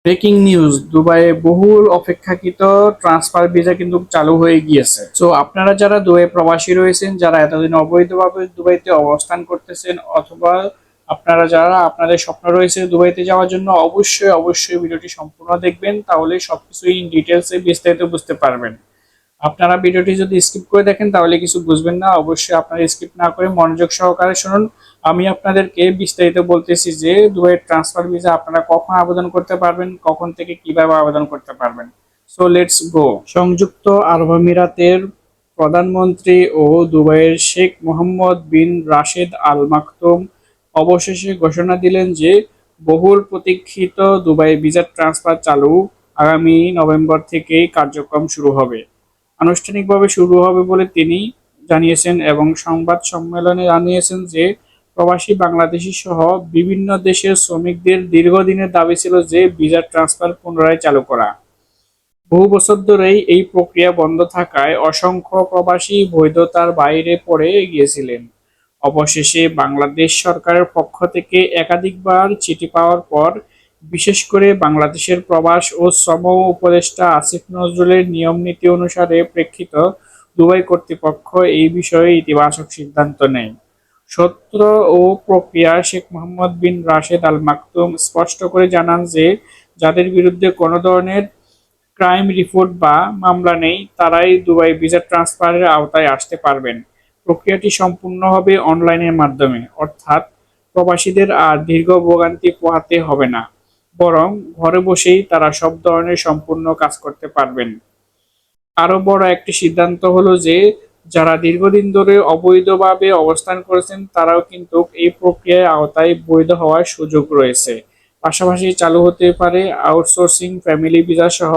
Breaking news, দুবাইয়ে বহুল অপেক্ষাকৃত ট্রান্সফার ভিসা কিন্তু চালু হয়ে গিয়েছে। তো আপনারা যারা দুবাই প্রবাসী রয়েছেন, যারা এতদিন অবৈধভাবে দুবাইতে অবস্থান করতেছেন, অথবা আপনারা যারা আপনাদের স্বপ্ন রয়েছে দুবাইতে যাওয়ার জন্য, অবশ্যই অবশ্যই ভিডিওটি সম্পূর্ণ দেখবেন, তাহলে সবকিছুই ইন ডিটেলসে বিস্তারিত বুঝতে পারবেন। আপনারা ভিডিওটি যদি স্কিপ করে দেখেন তাহলে কিছু বুঝবেন না। অবশ্যই আপনারা স্কিপ না করে মনোযোগ সহকারে শুনুন। আমি আপনাদেরকে বিস্তারিত বলতেছি যে দুবাইয়ের ট্রান্সফার ভিসা আপনারা কখন আবেদন করতে পারবেন, কখন থেকে কিভাবে আবেদন করতে পারবেন। So let's go. সংযুক্ত আরব আমিরাতের প্রধানমন্ত্রী ও দুবাইয়ের শেখ মোহাম্মদ বিন রাশেদ আল মাকতুম অবশেষে ঘোষণা দিলেন যে বহুল প্রতীক্ষিত দুবাই ভিসা ট্রান্সফার চালু। আগামী নভেম্বর থেকেই কার্যক্রম শুরু হবে, আনুষ্ঠানিকভাবে শুরু হবে বলে তিনি জানিয়েছেন এবং সংবাদ সম্মেলনে জানিয়েছেন যে প্রবাসী বাংলাদেশি সহ বিভিন্ন দেশের শ্রমিকদের দীর্ঘদিনের দাবি ছিল যে ভিসা ট্রান্সফার পুনরায় চালু করা। বহু বছর ধরেই এই প্রক্রিয়া বন্ধ থাকায় অসংখ্য প্রবাসী বৈধতার বাইরে পড়ে গিয়েছিলেন। অবশেষে বাংলাদেশ সরকারের পক্ষ থেকে একাধিকবার চিঠি পাওয়ার পর, বিশেষ করে বাংলাদেশের প্রবাস ও শ্রম উপদেষ্টা আসিফ নজরুলের নিয়ম নীতি অনুসারে প্রেক্ষিত দুবাই কর্তৃপক্ষ এই বিষয়ে ইতিবাচক সিদ্ধান্ত নেয়। সূত্র ও প্রক্রিয়া শেখ মোহাম্মদ বিন রাশেদ আল মাকতুম স্পষ্ট করে জানান যে যাদের বিরুদ্ধে কোনো ধরনের ক্রাইম রিপোর্ট বা মামলা নেই তারাই দুবাই ভিসা ট্রান্সফারের আওতায় আসতে পারবেন। প্রক্রিয়াটি সম্পূর্ণ হবে অনলাইনের মাধ্যমে, অর্থাৎ প্রবাসীদের আর দীর্ঘ ভোগান্তি পোহাতে হবে না, বরং ঘরে বসেই তারা সব ধরনের সম্পূর্ণ কাজ করতে পারবেন। আরো বড় একটি সিদ্ধান্ত হলো যে যারা দীর্ঘদিন ধরে অবৈধভাবে অবস্থান করেছেন তারাও কিন্তু এই প্রক্রিয়ার আওতায় বৈধ হওয়ার সুযোগ রয়েছে। পাশাপাশি চালু হতে পারে আউটসোর্সিং ফ্যামিলি ভিসা সহ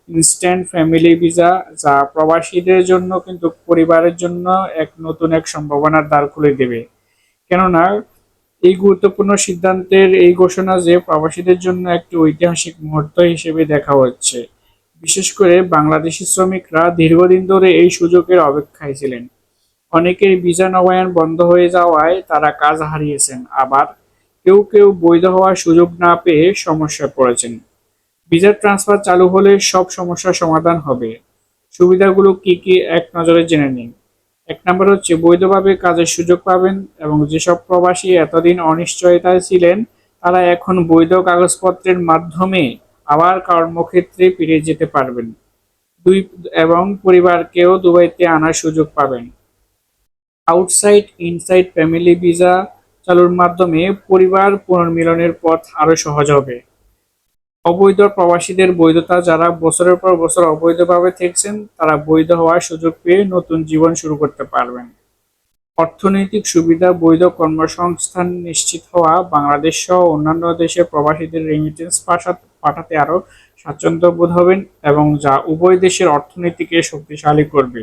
ইনস্ট্যান্ট ফ্যামিলি ভিসা, যা প্রবাসীদের জন্য কিন্তু পরিবারের জন্য এক নতুন সম্ভাবনার দ্বার খুলে দেবে। কেননা এই গুরুত্বপূর্ণ সিদ্ধান্তের এই ঘোষণা যে প্রবাসীদের জন্য একটি ঐতিহাসিক মুহূর্ত হিসেবে দেখা হচ্ছে। বিশেষ করে বাংলাদেশি শ্রমিকরা দীর্ঘদিন ধরে এই সুযোগের অপেক্ষায় ছিলেন। অনেকের ভিসা নবায়ন বন্ধ হয়ে যাওয়ায় তারা কাজ হারিয়েছেন, আবার কেউ কেউ বৈধ হওয়ার সুযোগ না পেয়ে সমস্যায় পড়েছেন। ভিসা ট্রান্সফার চালু হলে সব সমস্যার সমাধান হবে। সুবিধাগুলো কি কি এক নজরে জেনে নিন। এক নম্বর হচ্ছে বৈধভাবে কাজের সুযোগ পাবেন, এবং যেসব প্রবাসী এতদিন অনিশ্চয়তায় ছিলেন তারা এখন বৈধ কাগজপত্রের মাধ্যমে আবার কর্মক্ষেত্রে ফিরে যেতে পারবেন। দুই, এবং পরিবারকেও দুবাইতে আনার সুযোগ পাবেন। আউটসাইড ইনসাইড ফ্যামিলি ভিসা চালুর মাধ্যমে পরিবার পুনর্মিলনের পথ আরো সহজ হবে। অবৈধ প্রবাসীদের বৈধতা, যারা বছরের পর বছর অবৈধভাবে থেকেছেন তারা বৈধ হওয়ার সুযোগ পেয়ে নতুন জীবন শুরু করতে পারবেন। অর্থনৈতিক সুবিধা, বৈধ কর্মসংস্থান নিশ্চিত হওয়া, বাংলাদেশ সহ অন্যান্য দেশে প্রবাসীদের রেমিটেন্স পাঠাতে আরও স্বাচ্ছন্দ্য বোধ হবেন, এবং যা উভয় দেশের অর্থনীতিকে শক্তিশালী করবে।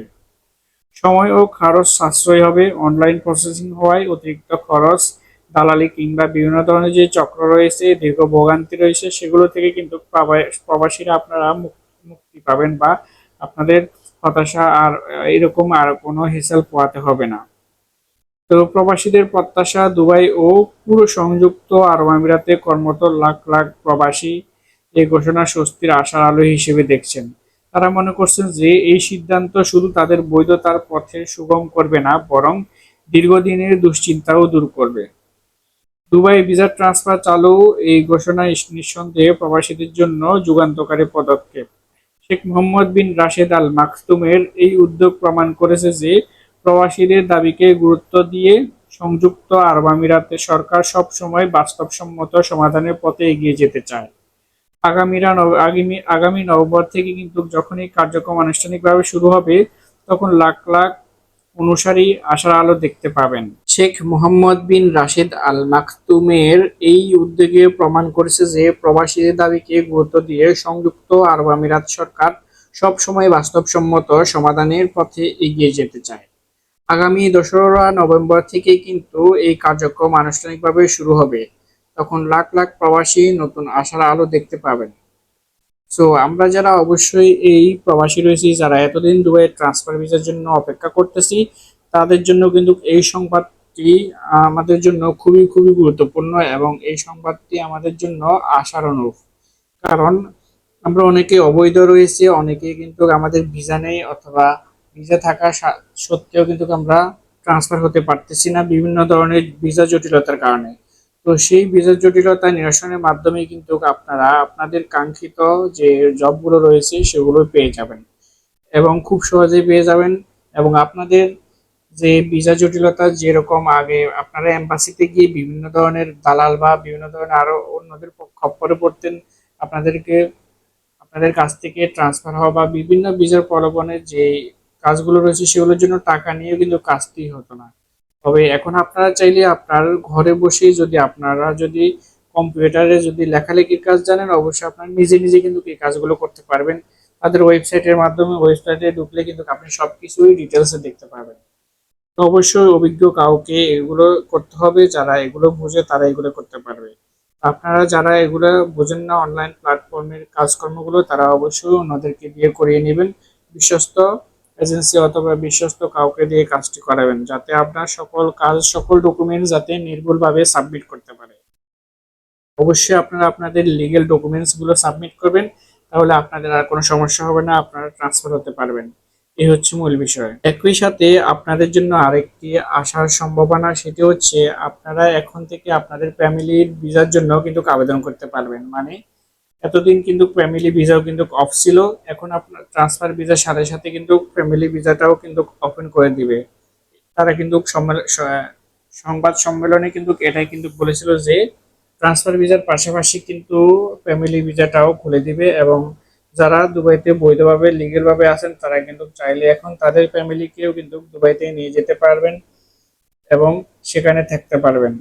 সময় ও খরচ সাশ্রয় হবে। অনলাইন প্রসেসিং হওয়ায় অতিরিক্ত খরচ, দালালি কিংবা বিভিন্ন ধরনের যে চক্র রয়েছে, দীর্ঘ ভোগান্তি রয়েছে, সেগুলো থেকে কিন্তু প্রবাসীরা আপনারা মুক্তি পাবেন, বা আপনাদের হতাশা আর এরকম আর কোনো হেসেল পোহাতে হবে না। তো প্রবাসীদের প্রত্যাশা, দুবাই ও পুরো সংযুক্ত আরব আমিরাতে কর্মরত লাখ লাখ প্রবাসী এই ঘোষণা স্বস্তির আশার আলো হিসেবে দেখছেন। তারা মনে করছেন যে এই সিদ্ধান্ত শুধু তাদের বৈধতার পথে সুগম করবে না, বরং দীর্ঘদিনের দুশ্চিন্তাও দূর করবে। দুবাই ভিসা ট্রান্সফার চালু, এই ঘোষণা নিঃসন্দেহে প্রবাসীদের জন্য যুগান্তকারী পদক্ষেপ। শেখ মোহাম্মদ বিন রাশেদ আল মাকতুমের এই উদ্যোগ প্রমাণ করেছে যে প্রবাসীদের দাবিকে গুরুত্ব দিয়ে সংযুক্ত আরব আমিরাতের সরকার সব সময় বাস্তবসম্মত সমাধানের পথে এগিয়ে যেতে চায়। আগামী নভেম্বর থেকে কিন্তু যখন এই কার্যক্রম আনুষ্ঠানিকভাবে শুরু হবে, তখন লাখ লাখ অনুসারী আশার আলো দেখতে পাবেন। শেখ মোহাম্মদ বিন রাশেদ আল মাকতুমের এই উদ্যোগে প্রমাণ করেছে যে প্রবাসীদের দাবিকে গুরুত্ব দিয়ে সংযুক্ত আরব আমিরাত সরকার সবসময় বাস্তবসম্মত সমাধানের পথে এগিয়ে যেতে চায়। আগামী 2রা নভেম্বর থেকে কিন্তু এই কার্যক্রম আনুষ্ঠানিকভাবে শুরু হবে। তখন লাখ লাখ প্রবাসী নতুন আশার আলো দেখতে পাবেন। সো আমরা যারা অবশ্যই এই প্রবাসী রয়েছি, যারা এতদিন দুবাই ট্রান্সফার ভিসার জন্য অপেক্ষা করতেছি, তাদের জন্য কিন্তু এই সংবাদটি আমাদের জন্য খুবই খুবই গুরুত্বপূর্ণ, এবং এই সংবাদটি আমাদের জন্য আশার অনুরূপ। কারণ আমরা অনেকে অবৈধ রয়েছে, অনেকে কিন্তু আমাদের ভিসা নেই অথবা ভিসা থাকা সত্ত্বেও কিন্তু আমরা ট্রান্সফার হতে পারতেছি না বিভিন্ন ধরনের ভিসা জটিলতার কারণে। তো সেই ভিসা জটিলতা নিরসনের মাধ্যমে কিন্তু আপনারা আপনাদের কাঙ্ক্ষিত যে জবগুলো রয়েছে সেগুলো পেয়ে যাবেন এবং খুব সহজেই পেয়ে যাবেন। এবং আপনাদের যে ভিসা জটিলতা যেরকম আগে আপনারা এম্বাসিতে গিয়ে বিভিন্ন ধরনের দালাল বা বিভিন্ন ধরনের আরো অন্যদের খপ্পরে পড়তেন, আপনাদেরকে আপনাদের কাছ থেকে ট্রান্সফার হওয়া বা বিভিন্ন ভিসার প্রলোভনের যে কাজগুলো রয়েছে সেগুলোর জন্য টাকা নিয়ে কিন্তু কাজটি হতো না। তবে এখন আপনারা চাইলে আপনার ঘরে বসেই যদি কম্পিউটারে যদি লেখালেখির কাজ জানেন, অবশ্যই আপনার নিজে নিজে কিন্তু এই কাজগুলো করতে পারবেন। তাদের ওয়েবসাইটের মাধ্যমে ওয়েবসাইটে ঢুকলে কিন্তু আপনি সবকিছুই ডিটেলসে দেখতে পারবেন। তো অবশ্যই অভিজ্ঞ কাউকে এগুলো করতে হবে, যারা এগুলো বুঝে তারা এগুলো করতে পারবে। আপনারা যারা এগুলো বোঝেন না অনলাইন প্ল্যাটফর্মের কাজকর্মগুলো, তারা অবশ্যই অন্যদেরকে দিয়ে করিয়ে নেবেন, বিশ্বস্ত এজেন্সি অথবা বিশ্বস্ত কাউকে দিয়ে কাজটি করাবেন, যাতে আপনার সকল কাজ সকল ডকুমেন্টস যাতে নির্ভুলভাবে সাবমিট করতে পারে। অবশ্যই আপনারা আপনাদের লিগেল ডকুমেন্টস গুলো সাবমিট করবেন, তাহলে আপনাদের আর কোনো সমস্যা হবে না, আপনারা ট্রান্সফার হতে পারবেন। এই হচ্ছে মূল বিষয়। একই সাথে আপনাদের জন্য আরেকটি আসার সম্ভাবনা, সেটি হচ্ছে আপনারা এখন থেকে আপনাদের ফ্যামিলির ভিসার জন্য কিন্তু আবেদন করতে পারবেন। মানে এতদিন কিন্তু ফ্যামিলি ভিসাও কিন্তু অফ ছিল, এখন আপনার ট্রান্সফার ভিসার সাথে সাথে কিন্তু ফ্যামিলি ভিসাটাও কিন্তু ওপেন করে দিবে। তারা কিন্তু সংবাদ সম্মেলনে কিন্তু এটাই কিন্তু বলেছিল যে ট্রান্সফার ভিসার পাশাপাশি কিন্তু ফ্যামিলি ভিসাটাও খুলে দিবে, এবং যারা দুবাইতে বৈধভাবে লিগেল ভাবে আছেন তারা কিন্তু চাইলে এখন তাদের ফ্যামিলিকেও কিন্তু দুবাইতে নিয়ে যেতে পারবেন এবং সেখানে থাকতে পারবেন।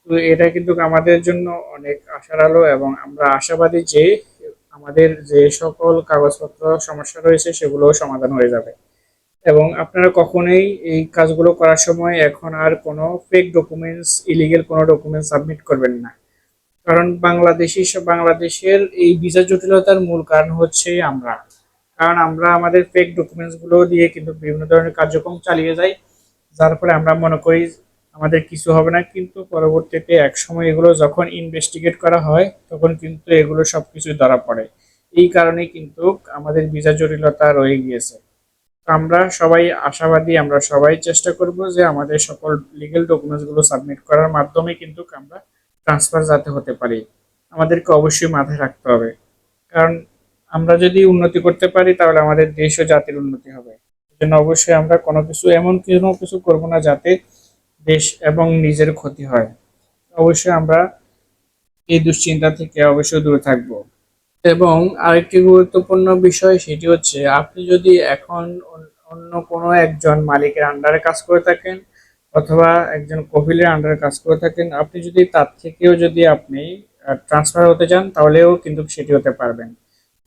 তো এটা কিন্তু আমাদের জন্য অনেক আশার আলো, এবং আমরা আশাবাদী যে আমাদের যে সকল কাগজপত্র সমস্যা রয়েছে সেগুলোও সমাধান হয়ে যাবে। এবং আপনারা কখনোই এই কাজগুলো করার সময় এখন আর কোনো ফেক ডকুমেন্টস, ইলিগেল কোনো ডকুমেন্টস সাবমিট করবেন না। কারণ বাংলাদেশের এই ভিসা জটিলতার মূল কারণ হচ্ছে আমরা। কারণ আমরা আমাদের ফেক ডকুমেন্টস গুলো দিয়ে কিন্তু বিভিন্ন ধরনের কার্যক্রম চালিয়ে যাই, যার ফলে আমরা মনে করি আমাদের কিছু হবে না, কিন্তু পরবর্তীতে এক সময় এগুলো যখন ইনভেস্টিগেট করা হয় তখন কিন্তু এগুলো সবকিছু ধরা পড়ে। এই কারণেই কিন্তু আমাদের ভিসা জটিলতা রয়ে গিয়েছে। আমরা সবাই আশাবাদী, আমরা সবাই চেষ্টা করব যে আমাদের সকল লিগেল ডকুমেন্টস গুলো সাবমিট করার মাধ্যমে কিন্তু আমরা ট্রান্সফার যাতে হতে পারি। আমাদেরকে অবশ্যই মাথায় রাখতে হবে, কারণ আমরা যদি উন্নতি করতে পারি তাহলে আমাদের দেশ ও জাতির উন্নতি হবে। এজন্য অবশ্যই আমরা কোনো কিছু করব না যাতে দেশ এবং নিজের ক্ষতি হয়। অবশ্যই আমরা এই দুশ্চিন্তা থেকে অবশ্যই দূরে থাকবো। এবং আরেকটি গুরুত্বপূর্ণ বিষয় সেটি হচ্ছে আপনি যদি এখন অন্য কোনো একজন মালিকের আন্ডারে কাজ করে থাকেন অথবা একজন কফিলের আন্ডারে কাজ করে থাকেন, আপনি যদি তার থেকেও যদি আপনি ট্রান্সফার হতে চান তাহলেও কিন্তু সেটি হতে পারবেন,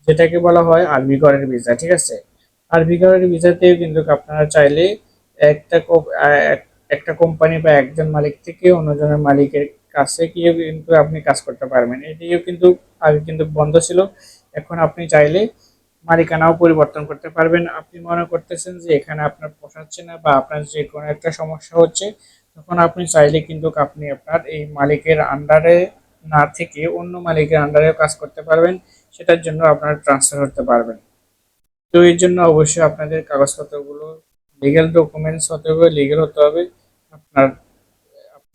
যেটাকে বলা হয় আরবি ঘরের ভিসা। ঠিক আছে, আরবি ঘরের ভিসাতেও কিন্তু আপনারা চাইলে একটা একটা কোম্পানি বা একজন মালিক থেকে অন্যজনের মালিকের কাছে গিয়ে কিন্তু আপনি কাজ করতে পারবেন। এটিও কিন্তু আগে কিন্তু বন্ধ ছিল, এখন আপনি চাইলে মালিকানাও পরিবর্তন করতে পারবেন। আপনি মনে করতেছেন যে এখানে আপনার পোষাচ্ছে না বা আপনার যে কোনো একটা সমস্যা হচ্ছে, তখন আপনি চাইলে কিন্তু আপনি আপনার এই মালিকের আন্ডারে না থেকে অন্য মালিকের আন্ডারেও কাজ করতে পারবেন, সেটার জন্য আপনারা ট্রান্সফার করতে পারবেন। তো এর জন্য অবশ্যই আপনাদের কাগজপত্রগুলো লিগ্যাল ডকুমেন্টস হতে হবে, লিগ্যাল হতে হবে। আপনার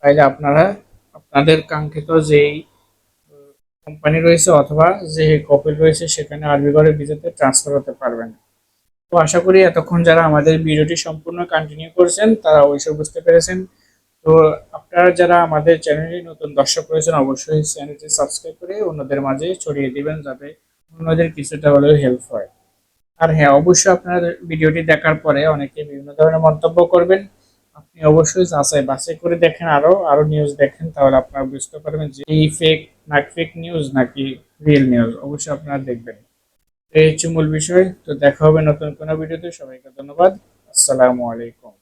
তাইলে আপনারা আপনাদের কাঙ্ক্ষিত যেই কোম্পানি রয়েছে অথবা যে কপিল রয়েছে সেখানে আরবি ঘরের ভিসাতে ট্রান্সফার হতে পারবেন। তো আশা করি এতক্ষণ যারা আমাদের ভিডিওটি সম্পূর্ণ কন্টিনিউ করেছেন তারা অবশ্যই বুঝতে পেরেছেন। তো আপনারা যারা আমাদের চ্যানেলে নতুন দর্শক রয়েছেন অবশ্যই চ্যানেলটি সাবস্ক্রাইব করে অন্যদের মাঝে ছড়িয়ে দিবেন, যাতে অন্যদের কিছুটা হলেও হেল্প হয়। আর হ্যাঁ, অবশ্যই আপনার ভিডিওটি দেখার পরে অনেকে বিভিন্ন ধরনের মন্তব্য করবেন, আপনি অবশ্যই যাচাই বাছাই করে দেখেন, আরো আরো নিউজ দেখেন, তাহলে আপনারা বুঝতে পারবেন যে এই ফেক নিউজ নাকি রিয়েল নিউজ। অবশ্যই আপনারা দেখবেন। এই হচ্ছে মূল বিষয়। তো দেখা হবে নতুন কোনো ভিডিওতে। সবাইকে ধন্যবাদ। আসসালামু আলাইকুম।